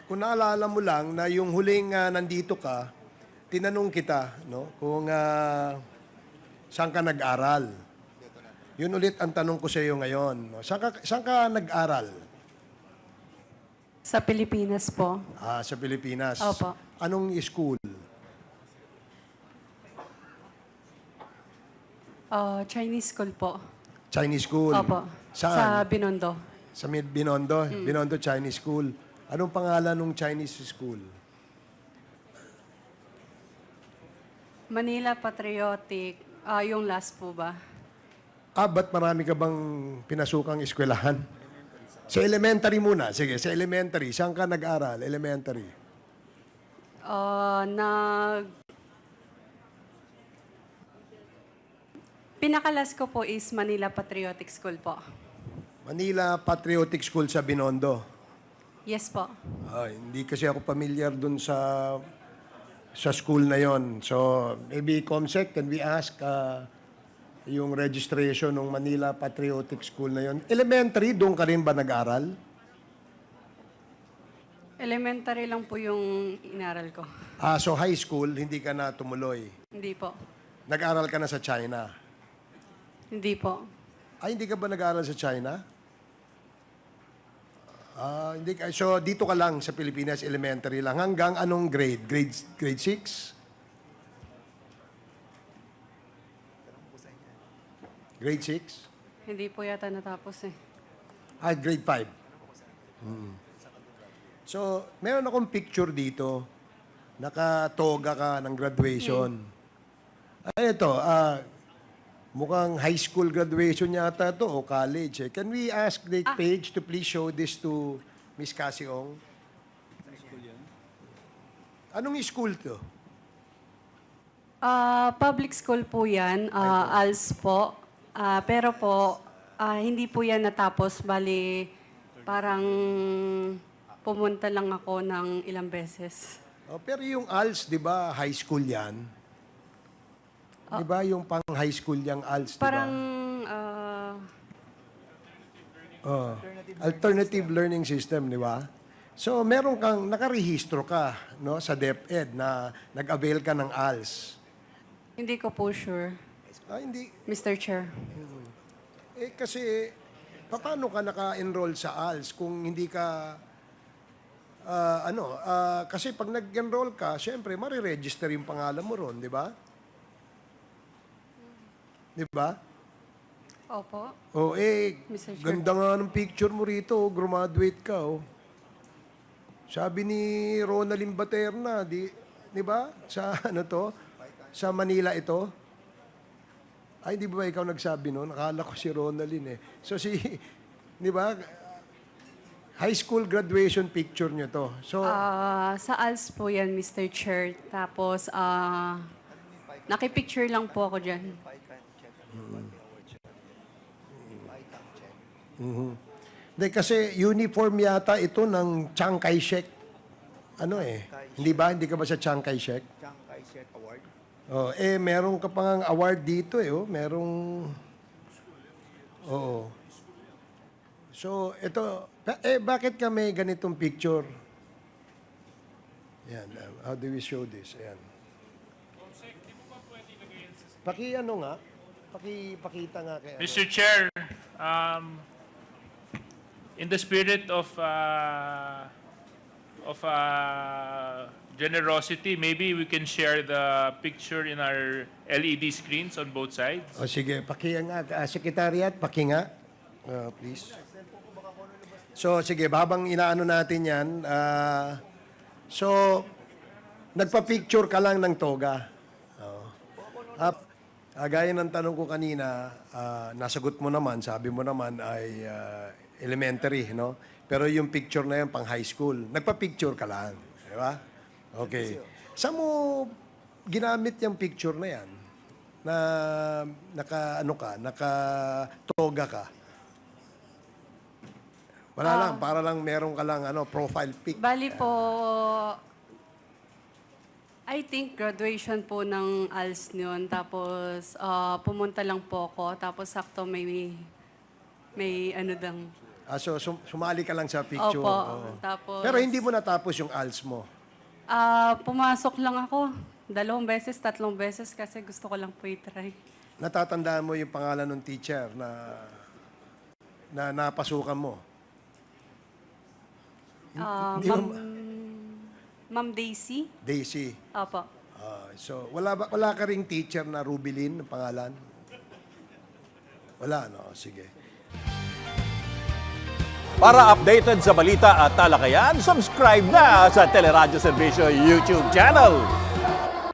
kung naalala mo lang na yung huling nandito ka, tinanong kita, no, kung saan ka nag-aral. Yun ulit ang tanong ko sa iyo ngayon. No? Saan ka nag-aral? Sa Pilipinas po. Sa Pilipinas. Opo. Anong school? Chinese school po. Chinese school? Opo. Sa Saan? Binondo. Sa Binondo? Binondo Chinese School. Anong pangalan ng Chinese school? Manila Patriotic. Yung last po ba? Ba't marami ka bang pinasukang eskwelahan? Sa elementary muna. Sige, sa elementary. Saan ka nag-aral? Elementary. Pinakalas ko po is Manila Patriotic School po. Manila Patriotic School sa Binondo. Yes po. Hindi kasi ako familiar dun sa school na yon. So, maybe Comsec, can we ask yung registration ng Manila Patriotic School na yon? Elementary, doon ka rin ba nag-aral? Elementary lang po yung inaral ko. So high school, hindi ka na tumuloy. Hindi po. Nag-aral ka na sa China. Hindi po. Hindi ka ba nag-aral sa China? Hindi ka. So, dito ka lang sa Pilipinas, elementary lang. Hanggang anong grade? Grade 6? Grade 6? Hindi po yata natapos eh. Grade 5. So, meron akong picture dito. Nakatoga ka ng graduation. Ito, mukhang high school graduation yata to o college. Can we ask the page to please show this to Miss Cassie Ong? Anong school to? Public school po yan. ALS po. Pero po, hindi po yan natapos. Bali, parang pumunta lang ako ng ilang beses. Pero yung ALS, di ba, high school yan? Di ba yung pang high school yung ALS, di ba? Parang, Alternative Learning System, di ba? So, meron kang, nakarehistro ka, no, sa DepEd na nag-avail ka ng ALS. hindi ko po sure, Hindi. Mr. Chair. Kasi, paano ka naka-enroll sa ALS kung hindi ka, kasi pag nag-enroll ka, syempre, mariregister yung pangalan mo ron, di ba? Di ba? Opo. Mr. Mr. Chair. Ganda nga ng picture mo rito, graduate ka, oh. Sabi ni Ronaldin Baterna, di ba? Sa sa Manila ito. Di ba ikaw nagsabi no? Nakala ko si Ronaldin eh. So di ba? High school graduation picture nyo to. So, Sa ALS po yan, Mr. Chair. Tapos, nakipicture lang po ako dyan. kasi uniform yata ito ng Chiang Kai-shek. Hindi ba? Hindi ka ba sa Chiang Kai-shek? Chiang Kai-shek Award. Meron ka pang award dito eh. Merong... Oo. So, ito... bakit ka may ganitong picture? Yan. How do we show this? Ayan. Pakita nga kay... Mr. Chair, in the spirit of generosity, maybe we can share the picture in our LED screens on both sides. Sige, nga. Secretariat, nga. Please. So, sige, habang inaano natin yan, nagpa-picture ka lang ng toga. Gaya ng tanong ko kanina, nasagot mo naman, sabi mo naman ay elementary, no? Pero yung picture na yan pang high school, nagpa-picture ka lang. Di ba? Okay. Saan mo ginamit yung picture na yan? Na naka-toga ka? Wala lang, para lang meron ka lang profile pic. Bali po, I think graduation po ng ALS noon. Tapos pumunta lang po ako. Tapos sakto may So, sumali ka lang sa picture. Opo. Oo. Tapos, Pero hindi mo natapos yung ALS mo. pumasok lang ako 2 beses, 3 beses kasi gusto ko lang po i-try. Natatandaan mo yung pangalan ng teacher na napasukan mo? Hindi mo- Ma'am Daisy? Daisy. Opo. So, wala ka ring teacher na Rubilin ang pangalan? Wala, no? Sige. Para updated sa balita at talakayan, subscribe na sa Teleradyo Serbisyo YouTube channel.